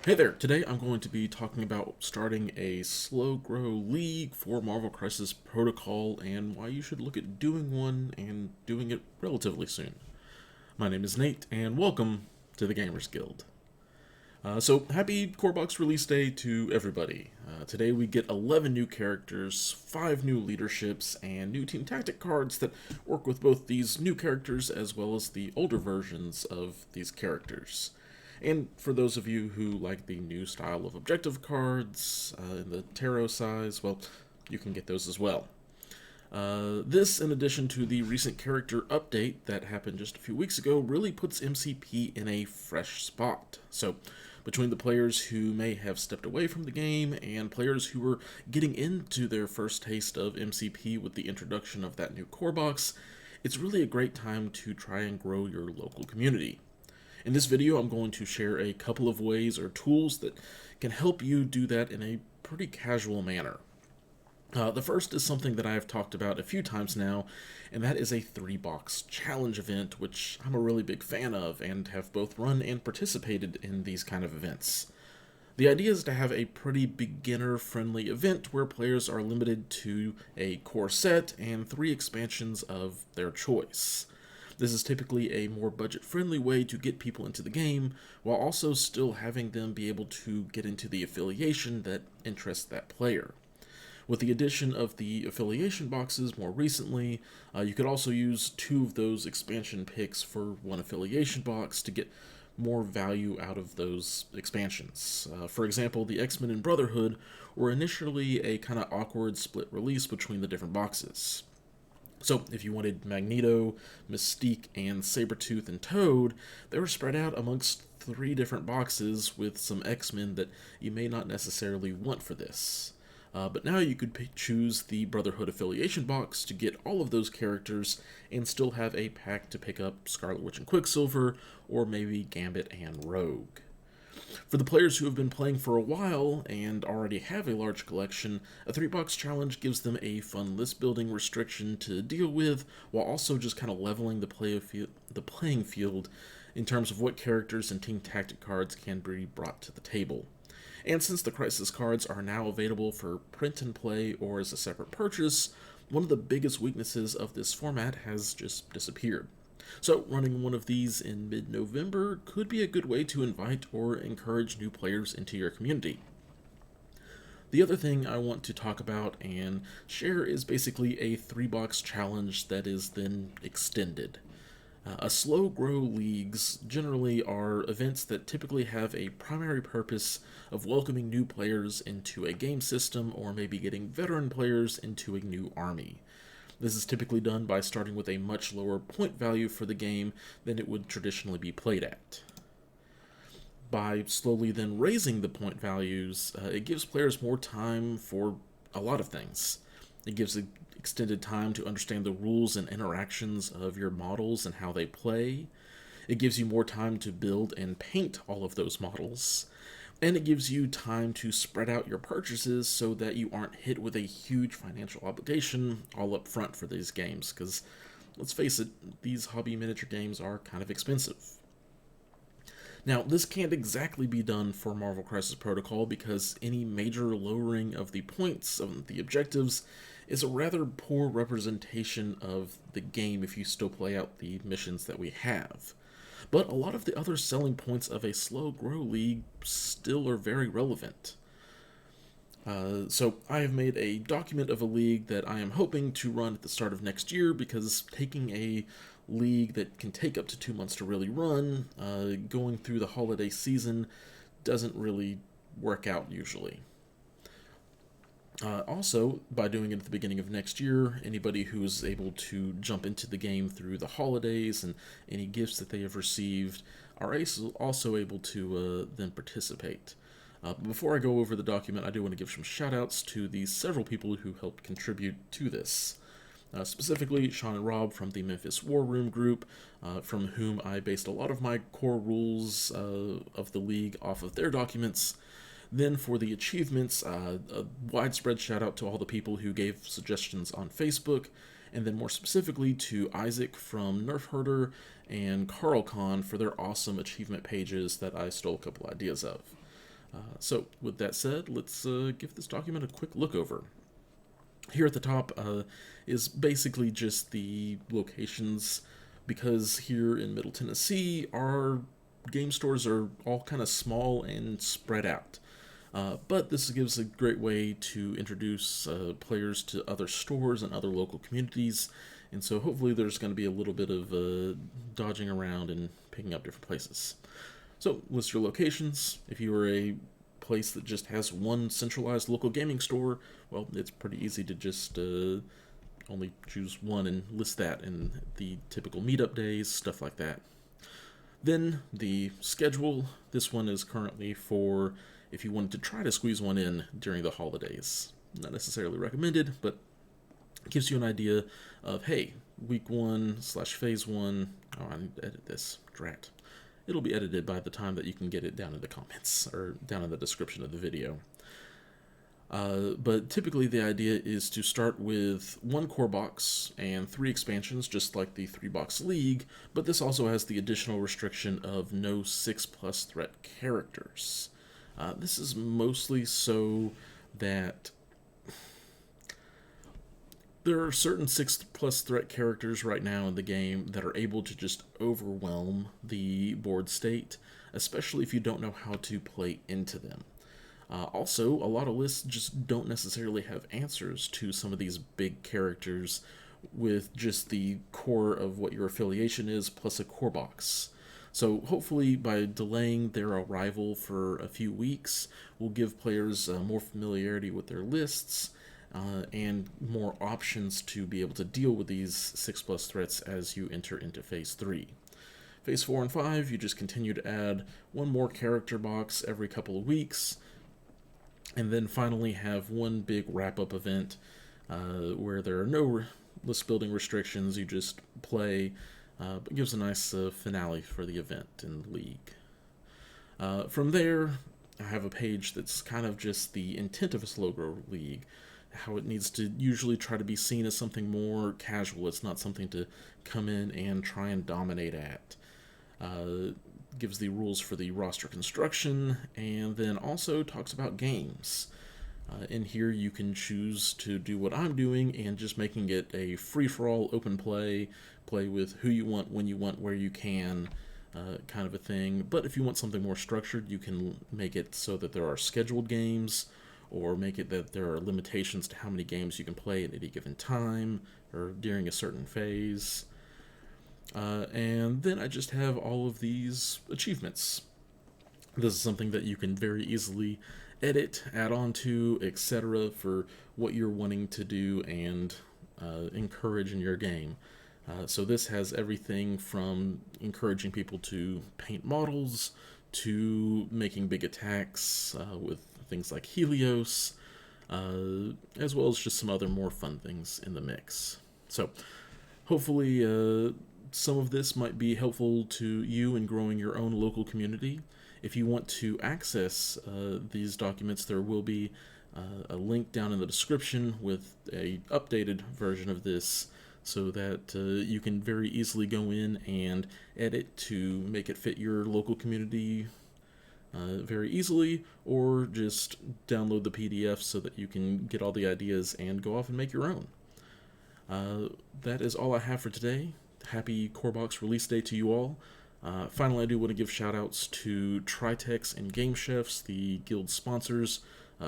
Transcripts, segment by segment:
Hey there, today I'm going to be talking about starting a slow grow league for Marvel Crisis Protocol and why you should look at doing one and doing it relatively soon. My name is Nate, and welcome to the Gamers Guild. So, happy Core Box release day to everybody. Today we get 11 new characters, 5 new leaderships, and new team tactic cards that work with both these new characters as well as the older versions of these characters. And for those of you who like the new style of objective cards in the tarot size, well, you can get those as well. This, in addition to the recent character update that happened just a few weeks ago, really puts MCP in a fresh spot. So, between the players who may have stepped away from the game and players who were getting into their first taste of MCP with the introduction of that new core box, it's really a great time to try and grow your local community. In this video, I'm going to share a couple of ways or tools that can help you do that in a pretty casual manner. The first is something that I have talked about a few times now, and that is a 3-box challenge event, which I'm a really big fan of and have both run and participated in these kind of events. The idea is to have a pretty beginner-friendly event where players are limited to a core set and 3 expansions of their choice. This is typically a more budget-friendly way to get people into the game, while also still having them be able to get into the affiliation that interests that player. With the addition of the affiliation boxes more recently, you could also use 2 of those expansion picks for 1 affiliation box to get more value out of those expansions. For example, the X-Men and Brotherhood were initially a kind of awkward split release between the different boxes. So, if you wanted Magneto, Mystique, and Sabretooth and Toad, they were spread out amongst 3 different boxes with some X-Men that you may not necessarily want for this. But now you could choose the Brotherhood affiliation box to get all of those characters and still have a pack to pick up Scarlet Witch and Quicksilver, or maybe Gambit and Rogue. For the players who have been playing for a while and already have a large collection, a 3-box challenge gives them a fun list building restriction to deal with, while also just kind of leveling the playing field in terms of what characters and team tactic cards can be brought to the table. And since the Crisis cards are now available for print and play or as a separate purchase, one of the biggest weaknesses of this format has just disappeared. So, running one of these in mid November could be a good way to invite or encourage new players into your community. The other thing I want to talk about and share is basically a 3-box challenge that is then extended. A slow grow leagues generally are events that typically have a primary purpose of welcoming new players into a game system or maybe getting veteran players into a new army. This is typically done by starting with a much lower point value for the game than it would traditionally be played at. By slowly then raising the point values, it gives players more time for a lot of things. It gives extended time to understand the rules and interactions of your models and how they play. It gives you more time to build and paint all of those models. And it gives you time to spread out your purchases so that you aren't hit with a huge financial obligation all up front for these games, because let's face it, these hobby miniature games are kind of expensive. Now, this can't exactly be done for Marvel Crisis Protocol because any major lowering of the points of the objectives is a rather poor representation of the game if you still play out the missions that we have. But a lot of the other selling points of a slow grow league still are very relevant. So I have made a document of a league that I am hoping to run at the start of next year, because taking a league that can take up to 2 months to really run, going through the holiday season, doesn't really work out usually. Also, by doing it at the beginning of next year, anybody who is able to jump into the game through the holidays and any gifts that they have received are also able to then participate. Before I go over the document, I do want to give some shout outs to the several people who helped contribute to this. Specifically, Sean and Rob from the Memphis War Room group, from whom I based a lot of my core rules of the league off of their documents. Then for the achievements, a widespread shout out to all the people who gave suggestions on Facebook, and then more specifically to Isaac from Nerf Herder and Carl Khan for their awesome achievement pages that I stole a couple ideas of. So with that said, let's give this document a quick look over. Here at the top is basically just the locations, because here in Middle Tennessee, our game stores are all kind of small and spread out. But this gives a great way to introduce players to other stores and other local communities, and so hopefully there's going to be a little bit of dodging around and picking up different places. So list your locations. If you are a place that just has one centralized local gaming store, well, it's pretty easy to just only choose one and list that in the typical meetup days, stuff like that. Then the schedule. This one is currently for if you wanted to try to squeeze one in during the holidays. Not necessarily recommended, but it gives you an idea of, hey, week 1/phase 1. Oh, I need to edit this. Drat. It'll be edited by the time that you can get it down in the comments or down in the description of the video. But typically the idea is to start with one core box and 3 expansions, just like the 3-box league, but this also has the additional restriction of no 6+ threat characters. This is mostly so that there are certain 6+ threat characters right now in the game that are able to just overwhelm the board state, especially if you don't know how to play into them. Also, a lot of lists just don't necessarily have answers to some of these big characters with just the core of what your affiliation is plus a core box. So hopefully by delaying their arrival for a few weeks, we'll give players more familiarity with their lists and more options to be able to deal with these 6+ threats as you enter into Phase 3. Phase 4 and 5, you just continue to add one more character box every couple of weeks, and then finally have one big wrap-up event where there are no list building restrictions. You just play. It gives a nice finale for the event in the league. From there, I have a page that's kind of just the intent of a slow grow league, how it needs to usually try to be seen as something more casual. It's not something to come in and try and dominate at. Gives the rules for the roster construction, and then also talks about games. In here you can choose to do what I'm doing and just making it a free-for-all open play with who you want, when you want, where you can, kind of a thing. But if you want something more structured, you can make it so that there are scheduled games, or make it that there are limitations to how many games you can play at any given time or during a certain phase. And then I just have all of these achievements. This is something that you can very easily edit, add on to, etc. for what you're wanting to do and encourage in your game. So this has everything from encouraging people to paint models to making big attacks with things like Helios, as well as just some other more fun things in the mix. So hopefully some of this might be helpful to you in growing your own local community. If you want to access these documents, there will be a link down in the description with a updated version of this, so that you can very easily go in and edit to make it fit your local community very easily, or just download the PDF so that you can get all the ideas and go off and make your own. That is all I have for today. Happy Corebox release day to you all. Finally, I do want to give shout-outs to Tritex and Game Chefs, the guild sponsors,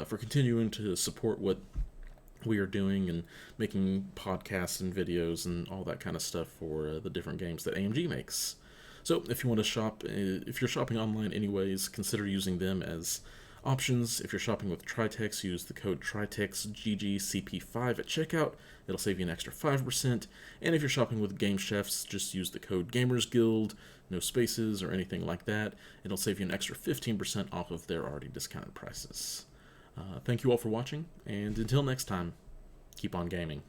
for continuing to support what we are doing and making podcasts and videos and all that kind of stuff for the different games that AMG makes. So if you want to shop, if you're shopping online anyways, consider using them as options. If you're shopping with Tritex, use the code TritexGGCP5 at checkout. It'll save you an extra 5%. And if you're shopping with Game Chefs, just use the code GamersGuild, no spaces or anything like that. It'll save you an extra 15% off of their already discounted prices. Thank you all for watching, and until next time, keep on gaming.